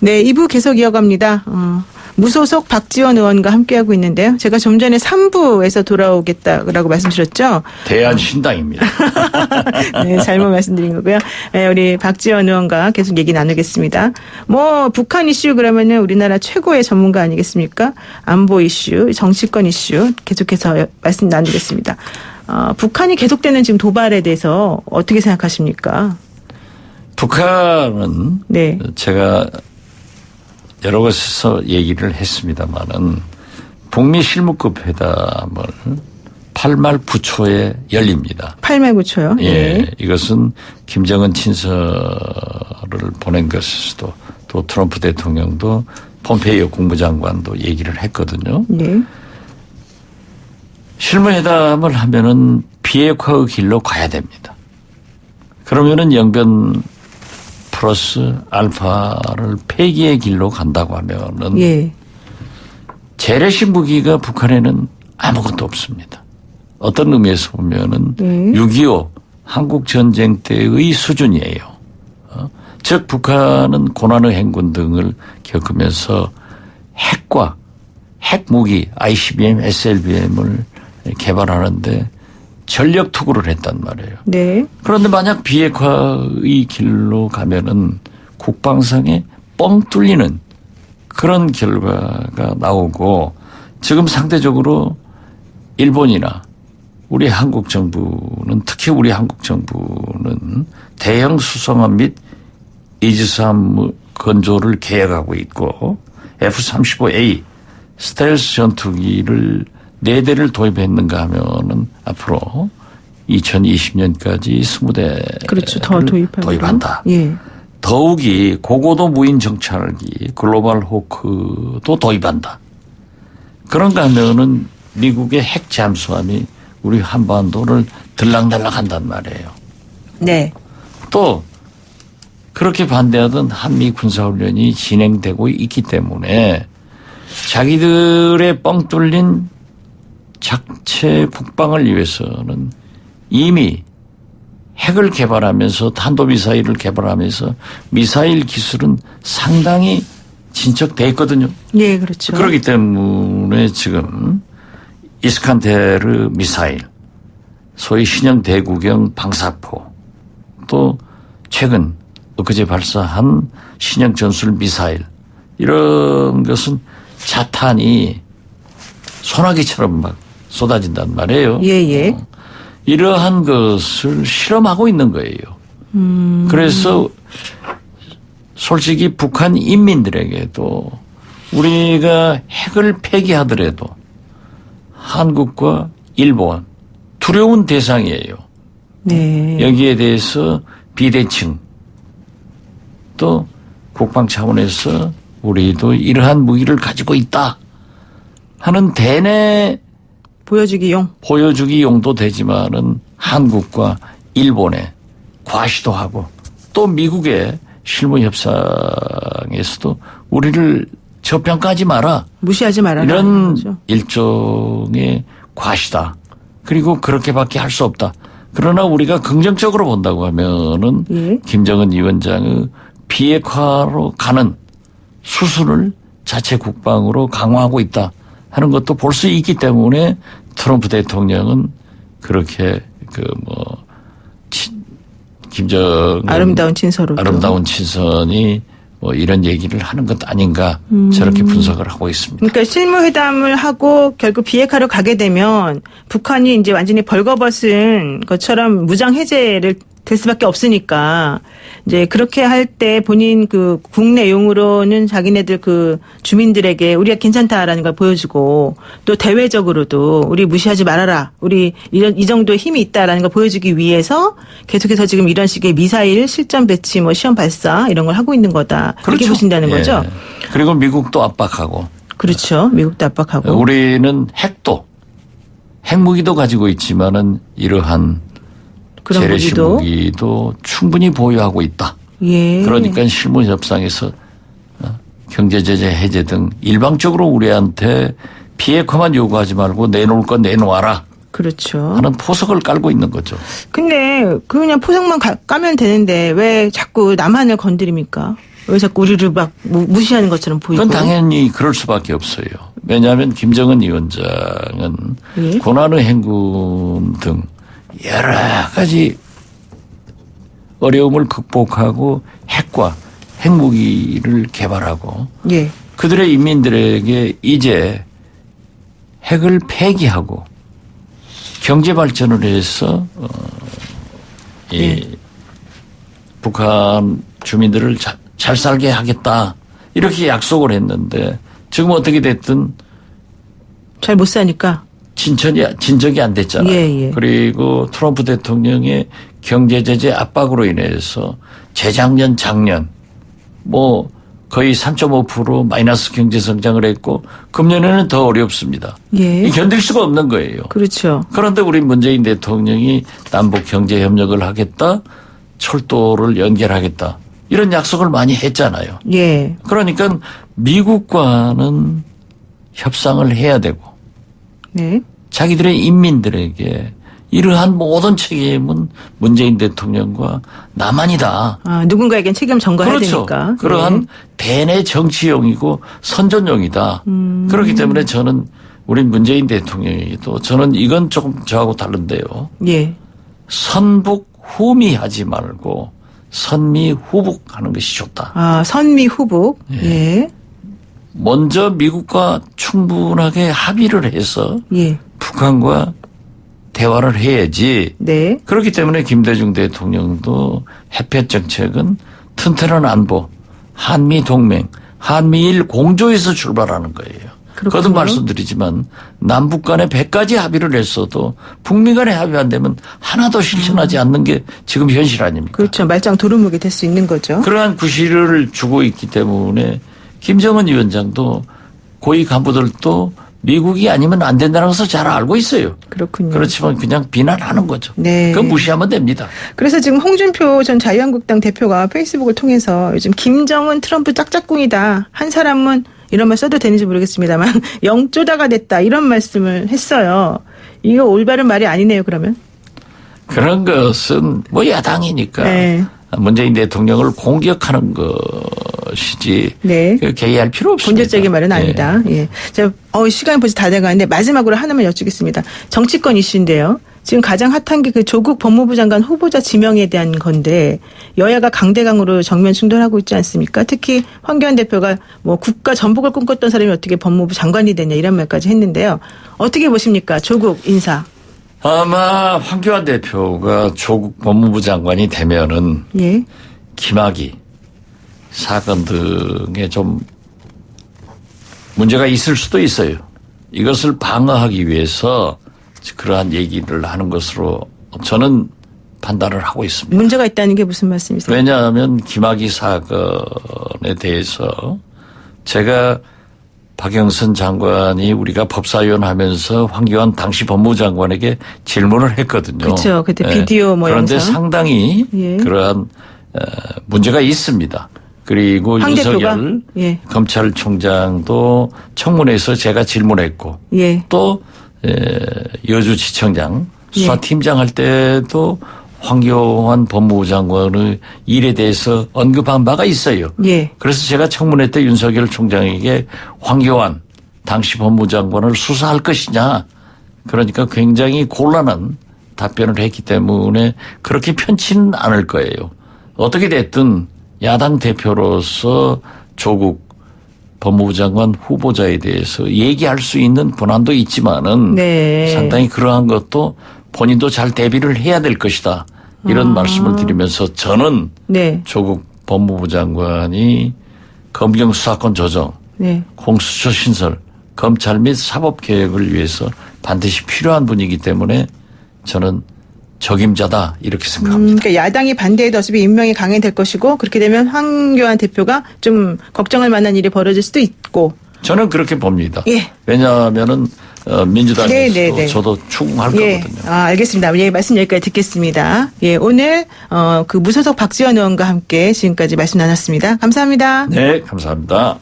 네, 2부 계속 이어갑니다. 무소속 박지원 의원과 함께하고 있는데요. 제가 좀 전에 3부에서 돌아오겠다라고 말씀드렸죠. 대한신당입니다. 네, 잘못 말씀드린 거고요. 네, 우리 박지원 의원과 계속 얘기 나누겠습니다. 북한 이슈 그러면은 우리나라 최고의 전문가 아니겠습니까? 안보 이슈, 정치권 이슈 계속해서 말씀 나누겠습니다. 북한이 계속되는 지금 도발에 대해서 어떻게 생각하십니까? 북한은 네. 제가 여러 곳에서 얘기를 했습니다마는 북미 실무급 회담을 8말 9초에 열립니다. 8말 9초요? 예. 네. 이것은 김정은 친서를 보낸 것에서도 또 트럼프 대통령도 폼페이오 국무장관도 얘기를 했거든요. 네. 실무회담을 하면은 비핵화의 길로 가야 됩니다. 그러면은 영변 플러스 알파를 폐기의 길로 간다고 하면은 예. 재래식 무기가 북한에는 아무것도 없습니다. 어떤 의미에서 보면은 6.25 한국 전쟁 때의 수준이에요. 즉 북한은 고난의 행군 등을 겪으면서 핵무기 ICBM, SLBM을 개발하는데 전력 투구를 했단 말이에요. 네. 그런데 만약 비핵화의 길로 가면은 국방상에 뻥 뚫리는 그런 결과가 나오고 지금 상대적으로 일본이나 우리 한국 정부는 특히 우리 한국 정부는 대형 수송함 및 이지스함 건조를 계획하고 있고 F-35A 스텔스 전투기를 4대를 도입했는가 하면은 앞으로 2020년까지 20대 그렇죠. 더 도입한다. 예. 더욱이 고고도 무인 정찰기 글로벌 호크도 도입한다. 그런가 하면은 미국의 핵 잠수함이 우리 한반도를 들락날락 한단 말이에요. 네. 또 그렇게 반대하던 한미 군사훈련이 진행되고 있기 때문에 자기들의 뻥 뚫린 작체 북방을 위해서는 이미 핵을 개발하면서 탄도미사일을 개발하면서 미사일 기술은 상당히 진척돼 있거든요. 네, 그렇죠. 그렇기 때문에 지금 이스칸데르 미사일, 소위 신형 대구경 방사포, 또 최근 엊그제 발사한 신형 전술 미사일 이런 것은 자탄이 소나기처럼 막 쏟아진단 말이에요. 예. 이러한 것을 실험하고 있는 거예요. 그래서 솔직히 북한 인민들에게도 우리가 핵을 폐기하더라도 한국과 일본 두려운 대상이에요. 네. 여기에 대해서 비대칭 또 국방 차원에서 우리도 이러한 무기를 가지고 있다 하는 대내 보여주기 용도 되지만은 한국과 일본에 과시도 하고 또 미국의 실무 협상에서도 우리를 저평가하지 마라. 무시하지 말아라. 이런 일종의 과시다. 그리고 그렇게밖에 할 수 없다. 그러나 우리가 긍정적으로 본다고 하면은 김정은 위원장의 비핵화로 가는 수순을 자체 국방으로 강화하고 있다 하는 것도 볼 수 있기 때문에 트럼프 대통령은 그렇게 김정은 아름다운 친선이 뭐 이런 얘기를 하는 것 아닌가 저렇게 분석을 하고 있습니다. 그러니까 실무회담을 하고 결국 비핵화로 가게 되면 북한이 이제 완전히 벌거벗은 것처럼 무장 해제를 될 수밖에 없으니까 이제 그렇게 할 때 본인 그 국내용으로는 자기네들 그 주민들에게 우리가 괜찮다라는 걸 보여주고 또 대외적으로도 우리 무시하지 말아라. 우리 이 정도의 힘이 있다라는 걸 보여주기 위해서 계속해서 지금 이런 식의 미사일 실전 배치 뭐 시험 발사 이런 걸 하고 있는 거다. 그렇죠. 이렇게 보신다는 거죠. 그리고 미국도 압박하고. 그렇죠. 미국도 압박하고. 우리는 핵무기도 가지고 있지만은 이러한 재래식 무기도 충분히 보유하고 있다. 예. 그러니까 실무 협상에서 경제 제재 해제 등 일방적으로 우리한테 비핵화만 요구하지 말고 내놓을 건 내놓아라. 그렇죠. 하는 포석을 깔고 있는 거죠. 근데 그냥 포석만 까면 되는데 왜 자꾸 남한을 건드립니까? 왜 자꾸 우리를 막 무시하는 것처럼 보이고. 그건 당연히 그럴 수밖에 없어요. 왜냐하면 김정은 위원장은 예. 고난의 행군 등 여러 가지 어려움을 극복하고 핵과 핵무기를 개발하고 예. 그들의 인민들에게 이제 핵을 폐기하고 경제 발전을 해서 이 북한 주민들을 잘 살게 하겠다 이렇게 약속을 했는데 지금 어떻게 됐든 잘 못 사니까. 진척이 안 됐잖아요. 예, 예. 그리고 트럼프 대통령의 경제 제재 압박으로 인해서 재작년 작년 뭐 거의 3.5% 마이너스 경제 성장을 했고 금년에는 더 어렵습니다. 예. 견딜 수가 없는 거예요. 그렇죠. 그런데 우리 문재인 대통령이 남북 경제 협력을 하겠다, 철도를 연결하겠다 이런 약속을 많이 했잖아요. 예. 그러니까 미국과는 협상을 해야 되고 네. 자기들의 인민들에게 이러한 모든 책임은 문재인 대통령과 남한이다. 아, 누군가에겐 책임을 전가해야 그렇죠. 되니까. 그러한 네. 대내 정치용이고 선전용이다. 그렇기 때문에 저는 우리 문재인 대통령에게도 저는 이건 조금 저하고 다른데요. 예. 선북 후미하지 말고 선미 후북하는 것이 좋다. 아, 선미 후북. 예. 먼저 미국과 충분하게 합의를 해서 예. 북한과 대화를 해야지. 네. 그렇기 때문에 김대중 대통령도 해협 정책은 튼튼한 안보, 한미 동맹, 한미일 공조에서 출발하는 거예요. 그렇군요. 거듭 말씀드리지만 남북 간에 100가지 합의를 했어도 북미 간에 합의 안 되면 하나도 실천하지 않는 게 지금 현실 아닙니까? 그렇죠. 말짱 도루묵이 될 수 있는 거죠. 그러한 구실을 주고 있기 때문에 김정은 위원장도 고위 간부들도 미국이 아니면 안 된다는 것을 잘 알고 있어요. 그렇군요. 그렇지만 그냥 비난하는 거죠. 네. 그건 무시하면 됩니다. 그래서 지금 홍준표 전 자유한국당 대표가 페이스북을 통해서 요즘 김정은 트럼프 짝짝꿍이다. 한 사람은 이런 말 써도 되는지 모르겠습니다만 영조다가 됐다. 이런 말씀을 했어요. 이거 올바른 말이 아니네요. 그러면. 그런 것은 뭐 야당이니까 네. 문재인 대통령을 공격하는 것이지 네. 개의할 필요 없습니다. 본질적인 말은 아니다. 예. 자, 시간이 벌써 다 돼가는데 마지막으로 하나만 여쭙겠습니다. 정치권 이슈인데요. 지금 가장 핫한 게 그 조국 법무부 장관 후보자 지명에 대한 건데 여야가 강대강으로 정면 충돌하고 있지 않습니까? 특히 황교안 대표가 뭐 국가 전복을 꿈꿨던 사람이 어떻게 법무부 장관이 되냐 이런 말까지 했는데요. 어떻게 보십니까? 조국 인사. 아마 황교안 대표가 조국 법무부 장관이 되면은 예. 김학의 사건 등에 좀 문제가 있을 수도 있어요. 이것을 방어하기 위해서 그러한 얘기를 하는 것으로 저는 판단을 하고 있습니다. 문제가 있다는 게 무슨 말씀이세요? 왜냐하면 김학의 사건에 대해서 제가 박영선 장관이 우리가 법사위원 하면서 황교안 당시 법무부 장관에게 질문을 했거든요. 그렇죠. 그때 비디오 뭐 그런데 영상. 상당히 예. 그러한 문제가 있습니다. 그리고 황 대표가? 윤석열 예. 검찰총장도 청문회에서 제가 질문했고 예. 또 여주지청장 예. 수사팀장 할 때도 황교안 법무부 장관의 일에 대해서 언급한 바가 있어요. 예. 그래서 제가 청문회 때 윤석열 총장에게 황교안 당시 법무부 장관을 수사할 것이냐 그러니까 굉장히 곤란한 답변을 했기 때문에 그렇게 편치는 않을 거예요. 어떻게 됐든 야당 대표로서 조국 법무부 장관 후보자에 대해서 얘기할 수 있는 권한도 있지만은 네. 상당히 그러한 것도 본인도 잘 대비를 해야 될 것이다. 이런 말씀을 드리면서 저는 네. 조국 법무부 장관이 검경 수사권 조정, 네. 공수처 신설, 검찰 및 사법개혁을 위해서 반드시 필요한 분이기 때문에 저는 적임자다 이렇게 생각합니다. 그러니까 야당이 반대해도 어차피 임명이 강행될 것이고 그렇게 되면 황교안 대표가 좀 걱정할 만한 일이 벌어질 수도 있고. 저는 그렇게 봅니다. 예. 왜냐하면은 민주당에서도 네. 저도 추궁할 예. 거거든요. 알겠습니다. 예, 말씀 여기까지 듣겠습니다. 예, 오늘 그 무소속 박지원 의원과 함께 지금까지 말씀 나눴습니다. 감사합니다. 네, 감사합니다.